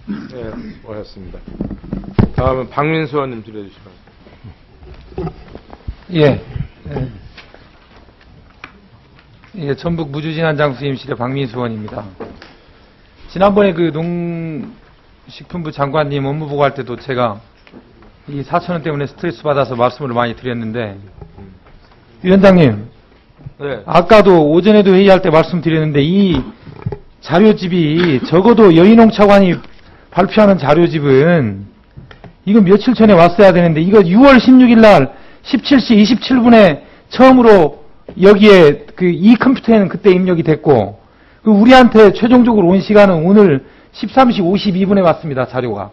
네, 수고하셨습니다. 다음은 박민수 의원님 들려주시기 바랍니다. 예. 예, 전북 무주진안 장수임실의 박민수 의원입니다. 지난번에 그 농식품부 장관님 업무 보고할 때도 제가 이 4,000원 때문에 스트레스 받아서 말씀을 많이 드렸는데, 위원장님, 네. 아까도 오전에도 회의할 때 말씀드렸는데 이 자료집이 적어도 여인홍 차관이 발표하는 자료집은 이거 며칠 전에 왔어야 되는데 이거 6월 16일 날 17시 27분에 처음으로 여기에 이 컴퓨터에는 그때 입력이 됐고 우리한테 최종적으로 온 시간은 오늘 13시 52분에 왔습니다. 자료가.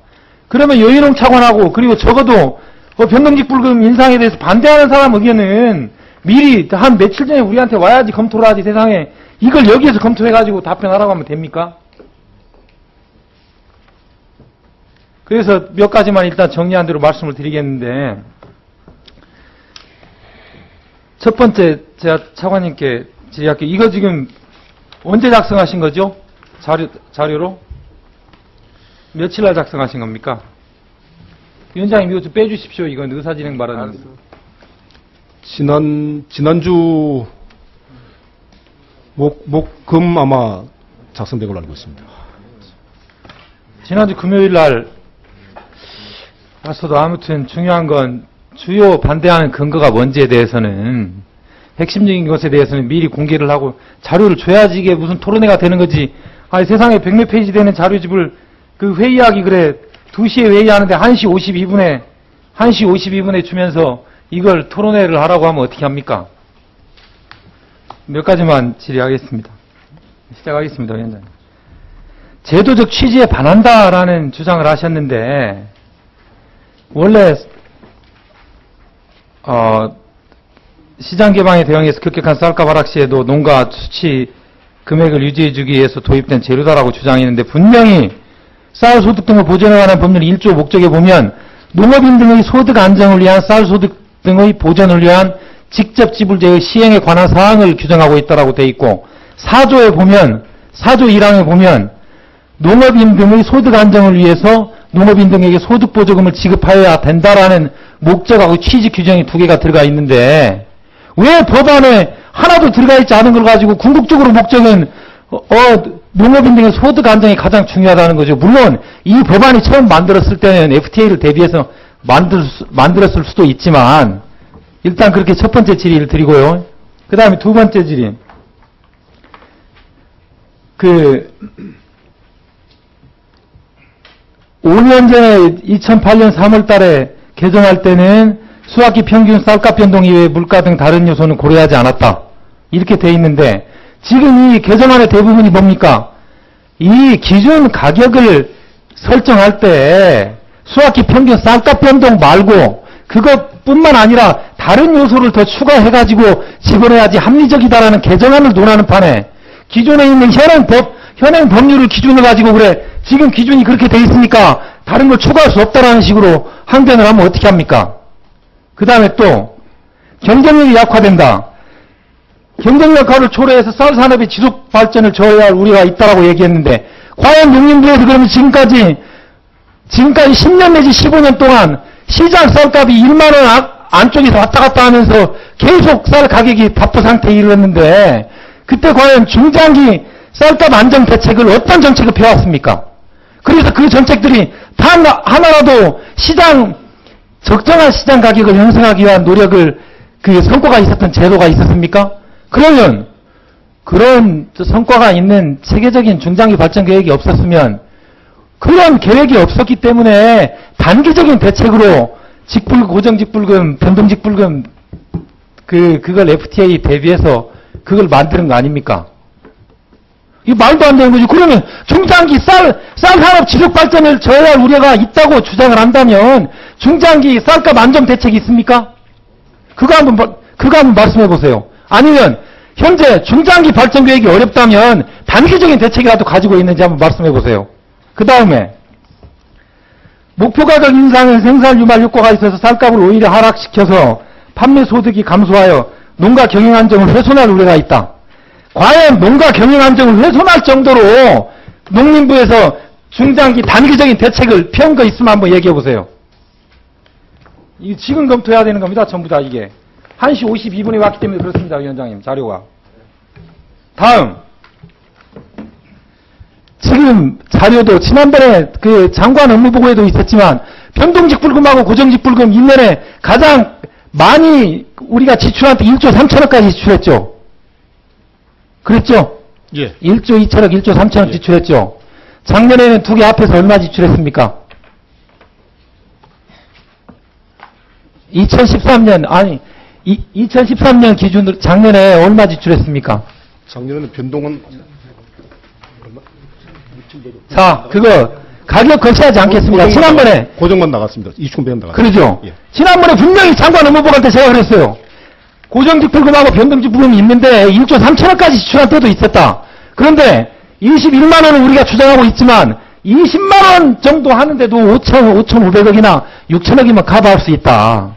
그러면 여인홍 차관하고 그리고 적어도 변동직 불금 인상에 대해서 반대하는 사람 의견은 미리 한 며칠 전에 우리한테 와야지 검토를 하지. 세상에 이걸 여기에서 검토해가지고 답변하라고 하면 됩니까? 그래서 몇 가지만 일단 정리한 대로 말씀을 드리겠는데, 첫 번째 제가 차관님께 질의할게요. 이거 지금 언제 작성하신 거죠? 자료로? 며칠 날 작성하신 겁니까? 위원장님 이거 좀 빼주십시오. 이건 의사진행 발언입니다. 지난주 금 아마 작성된 걸로 알고 있습니다. 지난주 금요일 날 봤어도 아무튼 중요한 건 주요 반대하는 근거가 뭔지에 대해서는 핵심적인 것에 대해서는 미리 공개를 하고 자료를 줘야지 이게 무슨 토론회가 되는 거지. 아니 세상에 100몇 페이지 되는 자료집을 그 회의하기 그래 2시에 회의하는데 1시 52분에 주면서 이걸 토론회를 하라고 하면 어떻게 합니까? 몇 가지만 질의하겠습니다. 시작하겠습니다, 위원장님. 제도적 취지에 반한다라는 주장을 하셨는데 원래 시장 개방에 대응해서 급격한 쌀값 하락 시에도 농가 수치 금액을 유지해주기 위해서 도입된 제도다라고 주장했는데 분명히 쌀 소득 등을 보전에 관한 법률 1조 목적에 보면 농업인 등의 소득 안정을 위한 쌀 소득 등의 보전을 위한 직접 지불제의 시행에 관한 사항을 규정하고 있다라고 되어 있고 4조에 보면 4조 1항에 보면 농업인 등의 소득 안정을 위해서 농업인 등에게 소득보조금을 지급하여야 된다라는 목적하고 취지 규정이 2개가 들어가 있는데 왜 법안에 하나도 들어가 있지 않은 걸 가지고 궁극적으로 목적은 농업인 등의 소득 안정이 가장 중요하다는 거죠. 물론 이 법안이 처음 만들었을 때는 FTA를 대비해서 만들었을 수도 있지만 일단 그렇게 첫 번째 질의를 드리고요. 그 다음에 두 번째 질의. 5년 전에 2008년 3월 달에 개정할 때는 수학기 평균 쌀값 변동 이외의 물가 등 다른 요소는 고려하지 않았다. 이렇게 돼 있는데 지금 이 개정안의 대부분이 뭡니까? 이 기준 가격을 설정할 때 수학기 평균 쌀값 변동 말고 그것뿐만 아니라 다른 요소를 더 추가해가지고 집어넣어야지 합리적이다라는 개정안을 논하는 판에 기존에 있는 현행 법률을 기준으로 가지고 그래 지금 기준이 그렇게 돼 있으니까 다른 걸 추가할 수 없다라는 식으로 항변을 하면 어떻게 합니까? 그 다음에 또 경쟁력이 약화된다. 경쟁 역할을 초래해서 쌀 산업의 지속 발전을 저해할 우려가 있다라고 얘기했는데 과연 농림부에서 그러면 지금까지 10년 내지 15년 동안 시장 쌀값이 1만 원 안쪽에서 왔다 갔다 하면서 계속 쌀 가격이 답보 상태에 이르렀는데 그때 과연 중장기 쌀값 안정 대책을 어떤 정책을 펴왔습니까? 그래서 그 정책들이 단 하나라도 적정한 시장 가격을 형성하기 위한 노력을 성과가 있었던 제도가 있었습니까? 그러면 그런 성과가 있는 체계적인 중장기 발전 계획이 없었으면 그런 계획이 없었기 때문에 단기적인 대책으로 고정직불금, 변동직불금 그걸 FTA 대비해서 그걸 만드는 거 아닙니까? 이거 말도 안 되는 거지. 그러면 중장기 쌀 산업 지속 발전을 저해할 우려가 있다고 주장을 한다면 중장기 쌀값 안정 대책이 있습니까? 그거 한번 말씀해 보세요. 아니면 현재 중장기 발전 계획이 어렵다면 단기적인 대책이라도 가지고 있는지 한번 말씀해 보세요. 그 다음에 목표 가격 인상은 생산 유발 효과가 있어서 쌀값을 오히려 하락시켜서 판매 소득이 감소하여 농가 경영 안정을 훼손할 우려가 있다. 과연 농가 경영 안정을 훼손할 정도로 농림부에서 중장기 단기적인 대책을 펴온 거 있으면 한번 얘기해 보세요. 이 지금 검토해야 되는 겁니다. 전부 다 이게. 1시 52분에 왔기 때문에 그렇습니다. 위원장님. 자료가. 다음. 지금 자료도 지난번에 그 장관 업무보고에도 있었지만 변동직 불금하고 고정직 불금 1년에 가장 많이 우리가 지출한 때 1조 3천억까지 지출했죠. 그랬죠? 예. 1조 2천억, 1조 3천억 예. 지출했죠. 작년에는 두 개 합해서 얼마 지출했습니까? 2013년, 아니, 2013년 기준으로 작년에 얼마 지출했습니까? 작년에는 변동은 자, 그거 가격 거치하지 않겠습니다. 지난번에 고정만 나갔습니다. 2,100원 나갔습니다. 그러죠. 예. 지난번에 분명히 장관 업무보고할 때 제가 그랬어요. 고정직 불금하고 변동직 불금이 있는데 1조 3천억까지 지출한 때도 있었다. 그런데 21만 원은 우리가 주장하고 있지만 20만 원 정도 하는데도 5,500억이나 6천억이면 커버할 수 있다.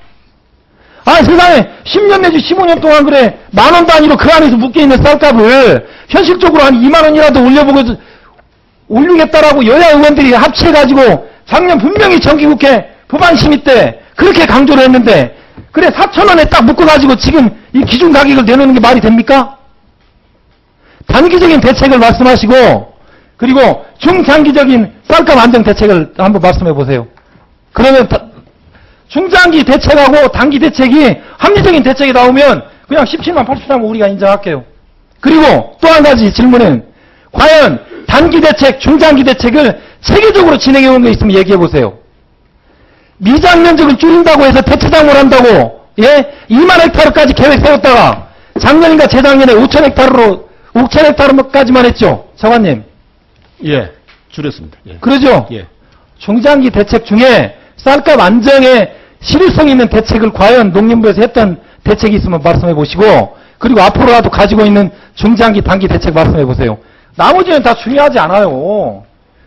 아, 세상에 10년 내지 15년 동안 그래 만 원 단위로 그 안에서 묶여있는 쌀값을 현실적으로 한 2만 원이라도 올리겠다라고 여야 의원들이 합치해가지고 작년 분명히 정기국회 법안심의 때 그렇게 강조를 했는데 그래 4,000원에 딱 묶어가지고 지금 이 기준 가격을 내놓는 게 말이 됩니까? 단기적인 대책을 말씀하시고 그리고 중장기적인 쌀값 안정 대책을 한번 말씀해 보세요. 그러면 중장기 대책하고 단기 대책이 합리적인 대책이 나오면 그냥 17만 83만 우리가 인정할게요. 그리고 또 한 가지 질문은 과연 단기 대책, 중장기 대책을 체계적으로 진행해 온 게 있으면 얘기해 보세요. 미장 면적을 줄인다고 해서 대체장을 한다고 2만 헥타르까지 계획 세웠다가 작년인가 재작년에 5천 헥타르까지만 했죠. 장관님. 예. 줄였습니다. 예. 그러죠? 예. 중장기 대책 중에 쌀값 안정에 실효성 있는 대책을 과연 농림부에서 했던 대책이 있으면 말씀해 보시고 그리고 앞으로라도 가지고 있는 중장기 단기 대책 말씀해 보세요. 나머지는 다 중요하지 않아요.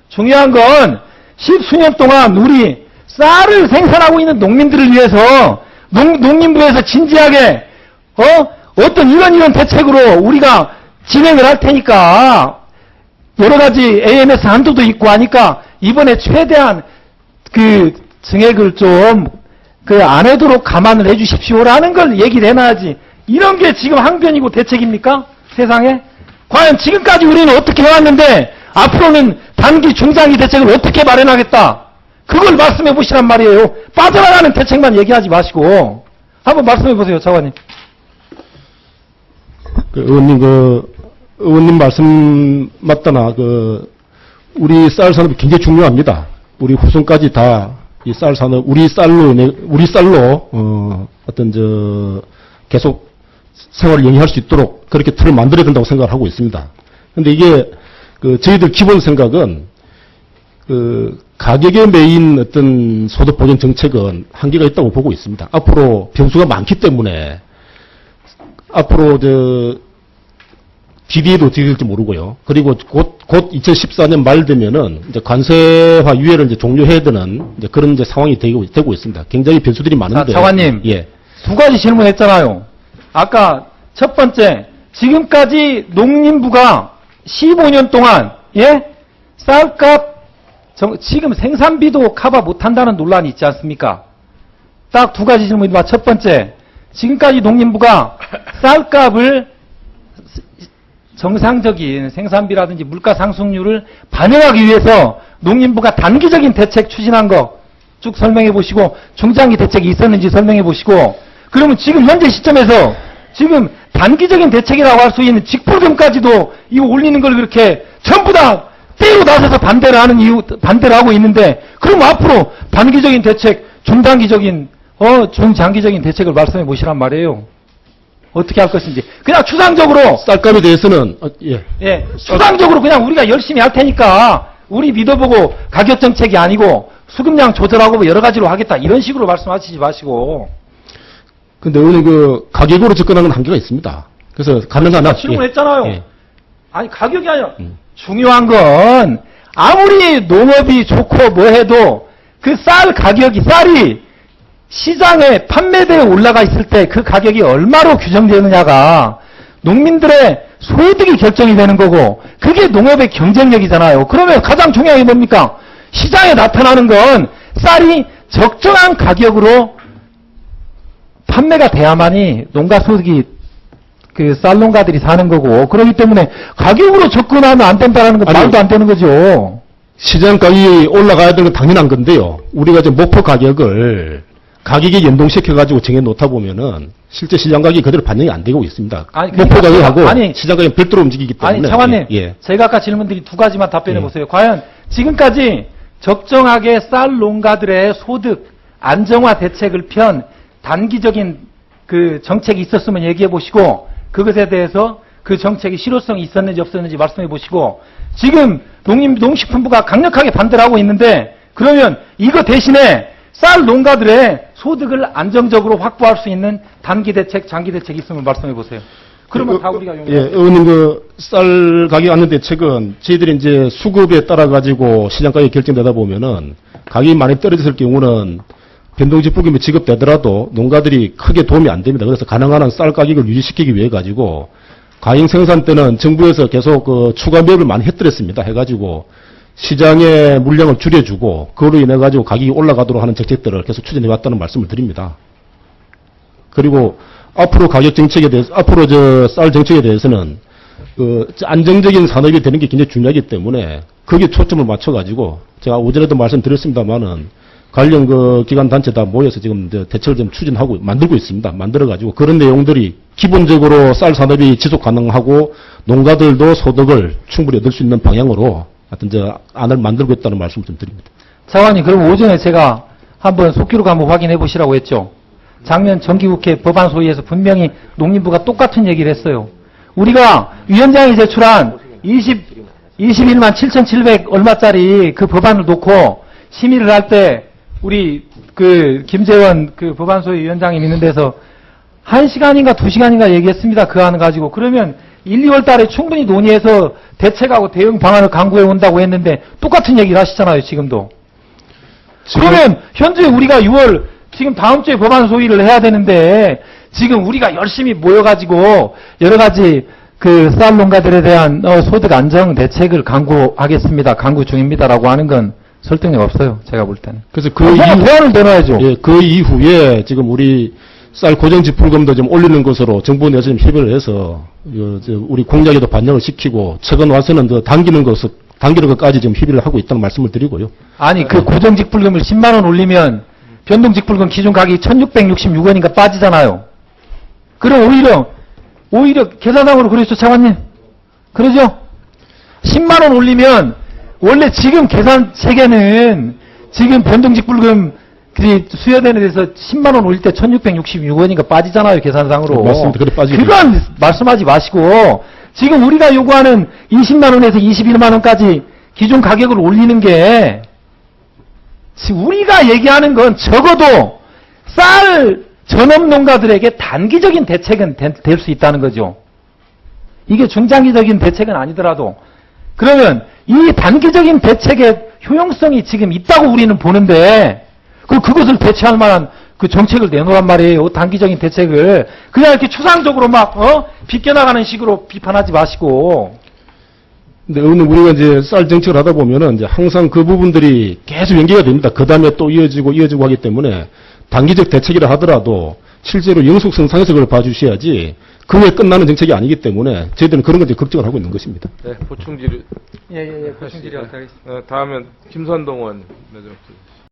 중요한 건 10수년 동안 우리 쌀을 생산하고 있는 농민들을 위해서 농림부에서 진지하게 어떤 이런 대책으로 우리가 진행을 할 테니까 여러 가지 AMS 한도도 있고 하니까 이번에 최대한 그 증액을 좀 안 하도록 감안을 해 주십시오라는 걸 얘기를 해놔야지. 이런 게 지금 항변이고 대책입니까? 세상에? 과연 지금까지 우리는 어떻게 해왔는데 앞으로는 단기, 중장기 대책을 어떻게 마련하겠다. 그걸 말씀해 보시란 말이에요. 빠져나가는 대책만 얘기하지 마시고. 한번 말씀해 보세요, 장관님. 의원님 말씀 맞다나 우리 쌀 산업이 굉장히 중요합니다. 우리 후손까지 다 이 쌀 산업 우리 쌀로 계속 생활을 영위할 수 있도록 그렇게 틀을 만들어야 된다고 생각을 하고 있습니다. 근데 이게 저희들 기본 생각은 가격에 매인 어떤 소득 보전 정책은 한계가 있다고 보고 있습니다. 앞으로 변수가 많기 때문에 앞으로 뒤뒤에도 어떻게 될지 모르고요. 그리고 곧 2014년 말 되면은 이제 관세화 유예를 이제 종료해야 되는 이제 그런 이제 상황이 되고 있습니다. 굉장히 변수들이 많은데. 장관님. 예. 두 가지 질문했잖아요. 아까 첫 번째, 지금까지 농림부가 15년 동안, 쌀값, 지금 생산비도 커버 못한다는 논란이 있지 않습니까? 딱 두 가지 질문입니다. 첫 번째, 지금까지 농림부가 쌀값을 정상적인 생산비라든지 물가 상승률을 반영하기 위해서 농림부가 단기적인 대책 추진한 거 쭉 설명해 보시고 중장기 대책이 있었는지 설명해 보시고 그러면 지금 현재 시점에서 지금 단기적인 대책이라고 할 수 있는 직불금까지도 이거 올리는 걸 그렇게 전부 다 때로 나서서 반대를 하고 있는데 그럼 앞으로 단기적인 대책, 중단기적인 중장기적인 대책을 말씀해 보시란 말이에요. 어떻게 할 것인지. 그냥 추상적으로. 쌀값에 대해서는, 추상적으로 그냥 우리가 열심히 할 테니까, 우리 믿어보고 가격 정책이 아니고, 수급량 조절하고 여러 가지로 하겠다. 이런 식으로 말씀하시지 마시고. 근데 의원님 가격으로 접근하는 한계가 있습니다. 그래서 가능한 질문했잖아요. 아니, 가격이 아니라, 중요한 건, 아무리 농업이 좋고 뭐 해도, 그 쌀이, 시장에 판매대에 올라가 있을 때 그 가격이 얼마로 규정되느냐가 농민들의 소득이 결정이 되는 거고 그게 농업의 경쟁력이잖아요. 그러면 가장 중요한 게 뭡니까? 시장에 나타나는 건 쌀이 적정한 가격으로 판매가 돼야만이 농가 소득이 그 쌀농가들이 사는 거고 그렇기 때문에 가격으로 접근하면 안 된다는 건 아니, 말도 안 되는 거죠. 시장 가격이 올라가야 되는 건 당연한 건데요. 우리가 지금 목표 가격에 연동시켜가지고 정해놓다 보면은 실제 시장 가격이 그대로 반영이 안 되고 있습니다. 아니, 목표 가격하고 아니, 시장 가격이 별도로 움직이기 때문에. 아니, 차관님, 예. 제가 아까 질문드린 두 가지만 답변해 예. 보세요. 과연 지금까지 적정하게 쌀 농가들의 소득 안정화 대책을 편 단기적인 그 정책이 있었으면 얘기해 보시고 그것에 대해서 그 정책이 실효성이 있었는지 없었는지 말씀해 보시고 지금 농식품부가 강력하게 반대를 하고 있는데 그러면 이거 대신에 쌀 농가들의 소득을 안정적으로 확보할 수 있는 단기 대책, 장기 대책이 있으면 말씀해 보세요. 그러면 다 우리가 용납. 예, 의원님 쌀 가격 안정 대책은 저희들이 이제 수급에 따라 가지고 시장 가격이 결정되다 보면은 가격이 많이 떨어졌을 경우는 변동지불금이 지급되더라도 농가들이 크게 도움이 안 됩니다. 그래서 가능한 한 쌀 가격을 유지시키기 위해 가지고 과잉 생산 때는 정부에서 계속 그 추가 매입을 많이 해드렸습니다. 해가지고 시장의 물량을 줄여주고 그로 인해 가지고 가격이 올라가도록 하는 정책들을 계속 추진해 왔다는 말씀을 드립니다. 그리고 앞으로 가격 정책에 대해서 앞으로 쌀 정책에 대해서는 그 안정적인 산업이 되는 게 굉장히 중요하기 때문에 거기에 초점을 맞춰 가지고 제가 오전에도 말씀드렸습니다만은 관련 그 기관 단체 다 모여서 지금 대책을 좀 추진하고 만들고 있습니다. 만들어 가지고 그런 내용들이 기본적으로 쌀 산업이 지속 가능하고 농가들도 소득을 충분히 얻을 수 있는 방향으로 하여튼 안을 만들고 있다는 말씀을 좀 드립니다. 차관님, 그럼 오전에 제가 한번 속기록 한번 확인해 보시라고 했죠. 작년 정기국회 법안 소위에서 분명히 농림부가 똑같은 얘기를 했어요. 우리가 위원장이 제출한 21만 7,700 얼마짜리 그 법안을 놓고 심의를 할 때 우리 그 김재원 그 법안 소위 위원장님 있는 데서 1시간인가 2시간인가 얘기했습니다. 그 안을 가지고. 그러면 1, 2월 달에 충분히 논의해서 대책하고 대응 방안을 강구해 온다고 했는데 똑같은 얘기를 하시잖아요, 지금도. 그러면 현재 우리가 6월 지금 다음 주에 법안 소위를 해야 되는데 지금 우리가 열심히 모여가지고 여러 가지 그 쌀 농가들에 대한 소득 안정 대책을 강구하겠습니다. 강구 중입니다라고 하는 건 설득력 없어요. 제가 볼 때는. 그래서 그 이후 대안을 내놔야죠. 예, 그 이후에 지금 우리 쌀 고정지불금도 좀 올리는 것으로 정부 내에서 좀 협의를 해서 우리 공약에도 반영을 시키고 최근 와서는 당기는 것까지 지금 협의를 하고 있다는 말씀을 드리고요. 아니 그 고정직불금을 10만 원 올리면 변동직불금 기준 가격이 1,666원인가 빠지잖아요. 그럼 오히려 계산상으로 그렇죠, 차관님? 그러죠? 10만 원 올리면 원래 지금 계산 체계는 지금 변동직불금 수여되는 데서 10만 원 올릴 때 1,666원인가 빠지잖아요, 계산상으로. 맞습니다. 그래 빠지죠. 그건 말씀하지 마시고 지금 우리가 요구하는 20만 원에서 21만 원까지 기존 가격을 올리는 게 지금 우리가 얘기하는 건 적어도 쌀 전업 농가들에게 단기적인 대책은 될 수 있다는 거죠. 이게 중장기적인 대책은 아니더라도 그러면 이 단기적인 대책의 효용성이 지금 있다고 우리는 보는데 그것을 대체할 만한 그 정책을 내놓으란 말이에요. 단기적인 대책을. 그냥 이렇게 추상적으로 비껴나가는 식으로 비판하지 마시고. 근데 우리가 이제 쌀 정책을 하다 보면은 이제 항상 그 부분들이 계속 연계가 됩니다. 그 다음에 또 이어지고 하기 때문에 단기적 대책이라 하더라도 실제로 영속성상에서 그걸 봐주셔야지 그 후에 끝나는 정책이 아니기 때문에 저희들은 그런 걸 걱정을 하고 있는 것입니다. 네, 보충 질의. 예, 보충 질의하겠습니다. 다음은 김선동 의원.